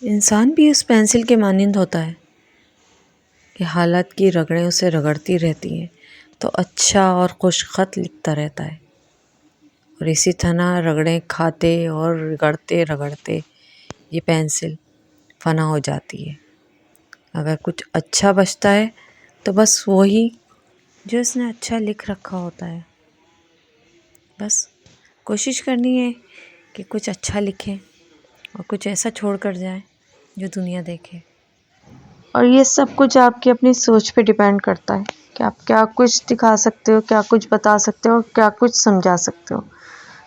इंसान भी उस पेंसिल के मानिंद होता है कि हालात की रगड़ें उसे रगड़ती रहती हैं तो अच्छा और खुशखत लिखता रहता है। और इसी तरह रगड़ें खाते और रगड़ते रगड़ते ये पेंसिल फना हो जाती है। अगर कुछ अच्छा बचता है तो बस वही जो इसने अच्छा लिख रखा होता है। बस कोशिश करनी है कि कुछ अच्छा लिखें और कुछ ऐसा छोड़ कर जाए जो दुनिया देखे। और ये सब कुछ आपकी अपनी सोच पे डिपेंड करता है कि आप क्या कुछ दिखा सकते हो, क्या कुछ बता सकते हो और क्या कुछ समझा सकते हो।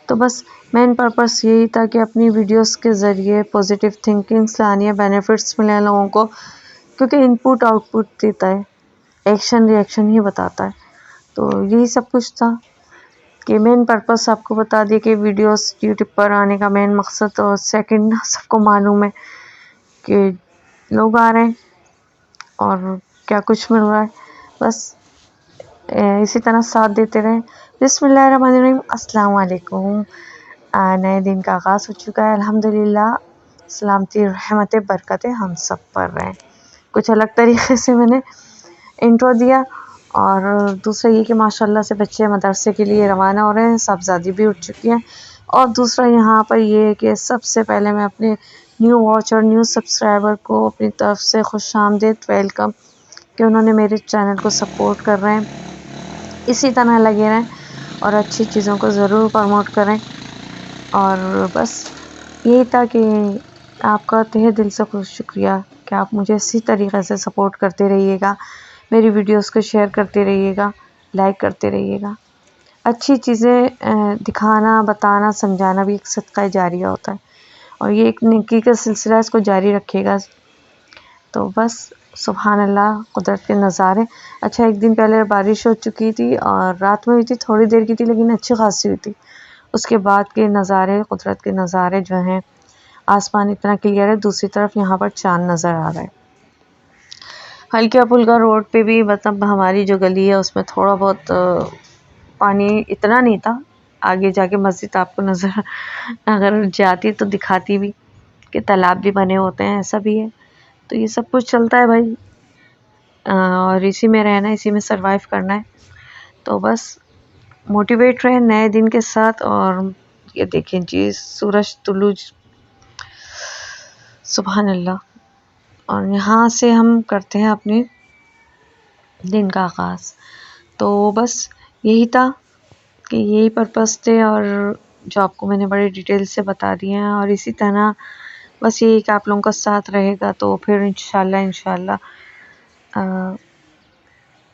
तो बस मेन पर्पस यही था कि अपनी वीडियोस के ज़रिए पॉजिटिव थिंकिंग्स लानी है, बेनिफिट्स मिले लोगों को, क्योंकि इनपुट आउटपुट देता है, एक्शन रिएक्शन ही बताता है। तो यही सब कुछ था कि मेन पर्पस आपको बता दिया कि वीडियोस यूट्यूब पर आने का मेन मकसद। और सेकंड, सबको मालूम है कि लोग आ रहे हैं और क्या कुछ मिल रहा है। बस इसी तरह साथ देते रहें। बिस्मिल्लाहिर्रहमानिर्रहीम, अस्सलाम वालेकुम। नए दिन का आगाज़ हो चुका है, अल्हम्दुलिल्लाह। सलामती रहमतें बरकतें हम सब पर रहें। कुछ अलग तरीके से मैंने इंट्रो दिया। और दूसरा ये कि माशाल्लाह से बच्चे मदरसे के लिए रवाना हो रहे हैं, साहबज़ादी भी उठ चुकी हैं। और दूसरा यहाँ पर ये है कि सबसे पहले मैं अपने न्यू वॉच और न्यू सब्सक्राइबर को अपनी तरफ से खुशामदीद वेलकम, कि उन्होंने मेरे चैनल को सपोर्ट कर रहे हैं। इसी तरह लगे रहें और अच्छी चीज़ों को ज़रूर प्रमोट करें। और बस यही था कि आपका तहे दिल से खुश शुक्रिया कि आप मुझे इसी तरीक़े से सपोर्ट करते रहिएगा, मेरी वीडियोस को शेयर करते रहिएगा, लाइक करते रहिएगा। अच्छी चीज़ें दिखाना, बताना, समझाना भी एक सदका जारिया होता है और ये एक नेकी का सिलसिला, इसको जारी रखिएगा। तो बस सुभान अल्लाह, कुदरत के नज़ारे। अच्छा, एक दिन पहले बारिश हो चुकी थी और रात में हुई थी, थोड़ी देर की थी लेकिन अच्छी खासी हुई थी। उसके बाद के नज़ारे, कुदरत के नज़ारे जो हैं, आसमान इतना क्लियर है, दूसरी तरफ यहाँ पर चाँद नज़र आ रहा है। हल्का फुल्का रोड पे भी, मतलब हमारी जो गली है उसमें थोड़ा बहुत पानी, इतना नहीं था। आगे जाके मस्जिद आपको नज़र अगर जाती तो दिखाती भी कि तालाब भी बने होते हैं, ऐसा भी है। तो ये सब कुछ चलता है भाई, और इसी में रहना है, इसी में सरवाइव करना है। तो बस मोटिवेट रहे नए दिन के साथ। और ये देखें जी, सूरज तुलू, सुभान अल्लाह। और यहाँ से हम करते हैं अपने दिन का आगाज़। तो बस यही था कि यही पर्पस थे और जो आपको मैंने बड़े डिटेल से बता दिए हैं। और इसी तरह बस यही कि आप लोगों का साथ रहेगा तो फिर इंशाल्लाह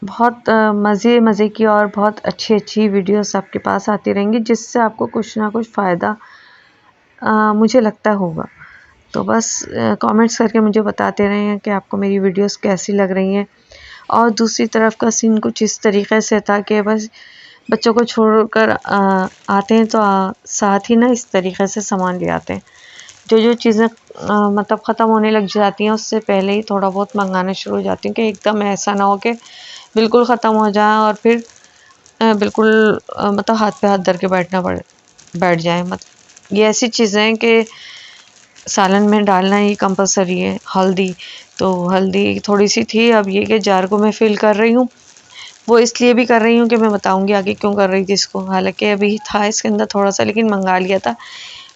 बहुत मज़े की और बहुत अच्छी वीडियोस आपके पास आती रहेंगी, जिससे आपको कुछ ना कुछ फ़ायदा मुझे लगता होगा। तो बस कमेंट्स करके मुझे बताते रहें कि आपको मेरी वीडियोस कैसी लग रही हैं। और दूसरी तरफ का सीन कुछ इस तरीक़े से था कि बस बच्चों को छोड़कर आते हैं तो साथ ही ना इस तरीक़े से सामान ले आते हैं। जो चीज़ें मतलब ख़त्म होने लग जाती हैं, उससे पहले ही थोड़ा बहुत मंगाना शुरू हो जाती हूँ कि एकदम ऐसा ना हो कि बिल्कुल ख़त्म हो जाए और फिर बिल्कुल मतलब हाथ पे हाथ धर के बैठ जाए। मतलब ये ऐसी चीज़ें हैं कि सालन में डालना ही कंपलसरी है। हल्दी, तो हल्दी थोड़ी सी थी, अब ये कि जार को मैं फ़िल कर रही हूँ। वो इसलिए भी कर रही हूँ कि मैं बताऊँगी आगे क्यों कर रही थी इसको। हालाँकि अभी था इसके अंदर थोड़ा-सा, लेकिन मंगा लिया था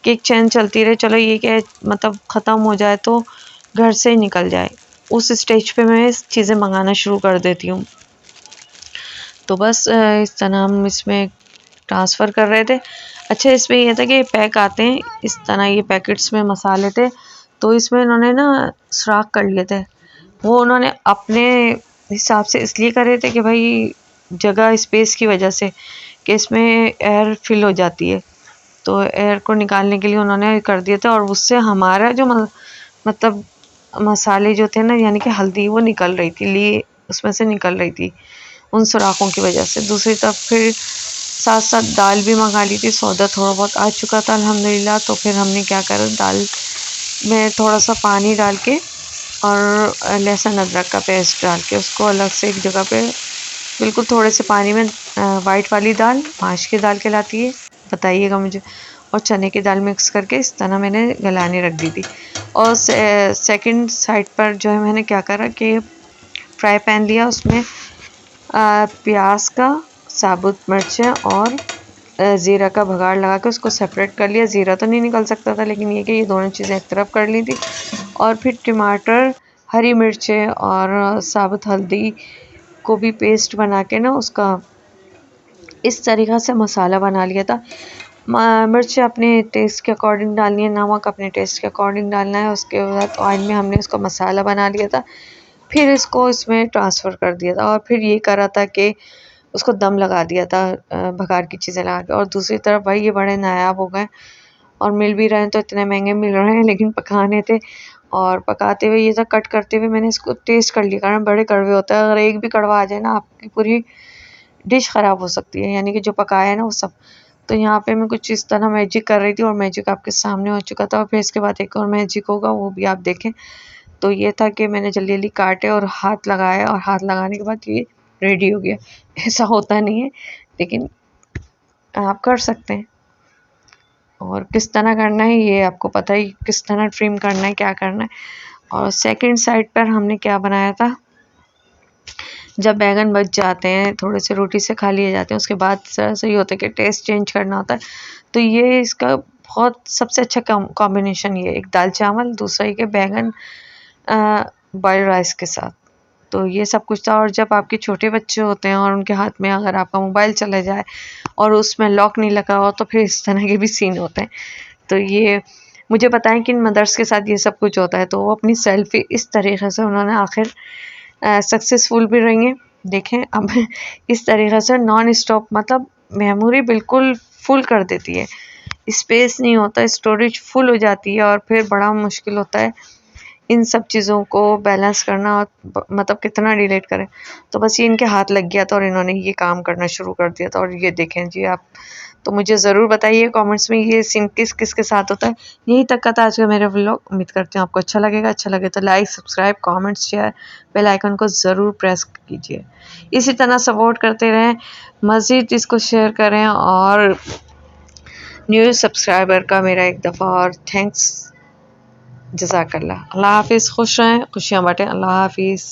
कि एक चैन चलती रहे। चलो ये क्या है, मतलब ख़त्म हो जाए तो घर से ही निकल जाए, उस स्टेज पे मैं चीज़ें मंगाना शुरू कर देती हूँ। तो बस इस तरह हम इसमें ट्रांसफ़र कर रहे थे। अच्छा, इसमें ये था कि पैक आते हैं इस तरह, ये पैकेट्स में मसाले थे, तो इसमें इन्होंने ना सुराख कर लिए थे। वो उन्होंने अपने हिसाब से इसलिए करे थे कि भाई जगह स्पेस की वजह से, कि इसमें एयर फिल हो जाती है, तो एयर को निकालने के लिए उन्होंने कर दिए थे। और उससे हमारा जो मतलब मसाले जो थे ना, यानी कि हल्दी, वो निकल रही थी, उसमें से निकल रही थी उन सुराखों की वजह से। दूसरी तरफ फिर साथ साथ दाल भी मंगा ली थी, सौदा थोड़ा बहुत आ चुका था अल्हम्दुलिल्लाह। तो फिर हमने क्या करा, दाल में थोड़ा सा पानी डाल के और लहसुन अदरक का पेस्ट डाल के उसको अलग से एक जगह पे, बिल्कुल थोड़े से पानी में, वाइट वाली दाल माश की दाल कहलाती है, बताइएगा मुझे, और चने की दाल मिक्स करके इस तरह मैंने गलाने रख दी थी। और सेकंड साइड पर जो है मैंने क्या करा कि फ्राई पैन लिया, उसमें प्याज का, साबुत मिर्चें और ज़ीरा का भगाड़ लगा के उसको सेपरेट कर लिया। ज़ीरा तो नहीं निकल सकता था, लेकिन ये कि ये दोनों चीज़ें एक तरफ कर ली थी। और फिर टमाटर, हरी मिर्चें और साबुत हल्दी को भी पेस्ट बना के ना उसका इस तरीक़ा से मसाला बना लिया था। मिर्च अपने टेस्ट के अकॉर्डिंग डालनी है, नमक अपने टेस्ट के अकॉर्डिंग डालना है। उसके बाद ऑयल में हमने इसको मसाला बना लिया था, फिर इसको इसमें ट्रांसफ़र कर दिया था और फिर ये करा था कि उसको दम लगा दिया था बघार की चीज़ें लगा के। और दूसरी तरफ भाई ये बड़े नायाब हो गए और मिल भी रहे हैं तो इतने महंगे मिल रहे हैं, लेकिन पकाने थे और पकाते हुए ये सब कट करते हुए मैंने इसको टेस्ट कर लिया, कारण बड़े कड़वे होते हैं। अगर एक भी कड़वा आ जाए ना, आपकी पूरी डिश ख़राब हो सकती है, यानी कि जो पकाया है ना वो सब। तो यहाँ पे मैं कुछ इस तरह मैजिक कर रही थी और मैजिक आपके सामने हो चुका था। और फिर इसके बाद एक और मैजिक होगा, वो भी आप देखें। तो ये था कि मैंने जल्दी जल्दी काटे और हाथ लगाया और हाथ लगाने के बाद ये रेडी हो गया। ऐसा होता नहीं है, लेकिन आप कर सकते हैं। और किस तरह करना है ये आपको पता ही, किस तरह ट्रिम करना है, क्या करना है। और सेकंड साइड पर हमने क्या बनाया था, जब बैगन बच जाते हैं, थोड़े से रोटी से खा लिए जाते हैं, उसके बाद सही होता है कि टेस्ट चेंज करना होता है। तो ये इसका बहुत सबसे अच्छा कॉम्बिनेशन ये, एक दाल चावल, दूसरा ये कि बैगन बॉइल्ड राइस के साथ। तो ये सब कुछ था। और जब आपके छोटे बच्चे होते हैं और उनके हाथ में अगर आपका मोबाइल चला जाए और उसमें लॉक नहीं लगा हो, तो फिर इस तरह के भी सीन होते हैं। तो ये मुझे पता है कि इन मदर्स के साथ ये सब कुछ होता है, तो वो अपनी सेल्फी इस तरीक़े से उन्होंने आखिर सक्सेसफुल भी रही हैं। देखें अब इस तरीक़े से नॉन स्टॉप, मतलब मेमोरी बिल्कुल फुल कर देती है, स्पेस नहीं होता, स्टोरेज फुल हो जाती है और फिर बड़ा मुश्किल होता है इन सब चीज़ों को बैलेंस करना, और मतलब कितना डिलीट करें। तो बस ये इनके हाथ लग गया था और इन्होंने ये काम करना शुरू कर दिया था। और ये देखें जी आप, तो मुझे ज़रूर बताइए कमेंट्स में ये सीन किस किस के साथ होता है। यही तक का था आज का मेरा व्लॉग। उम्मीद करती हूँ आपको अच्छा लगेगा। अच्छा लगे तो like, subscribe, comment, share, bell icon को ज़रूर प्रेस कीजिए। इसी तरह सपोर्ट करते रहें, मज़ीद इसको शेयर करें। और न्यू सब्सक्राइबर का मेरा एक दफ़ा और थैंक्स, जज़ाकल्लाह। अल्लाह हाफ़िज़, खुश रहें, खुशियाँ बाँटें। अल्लाह हाफ़िज़।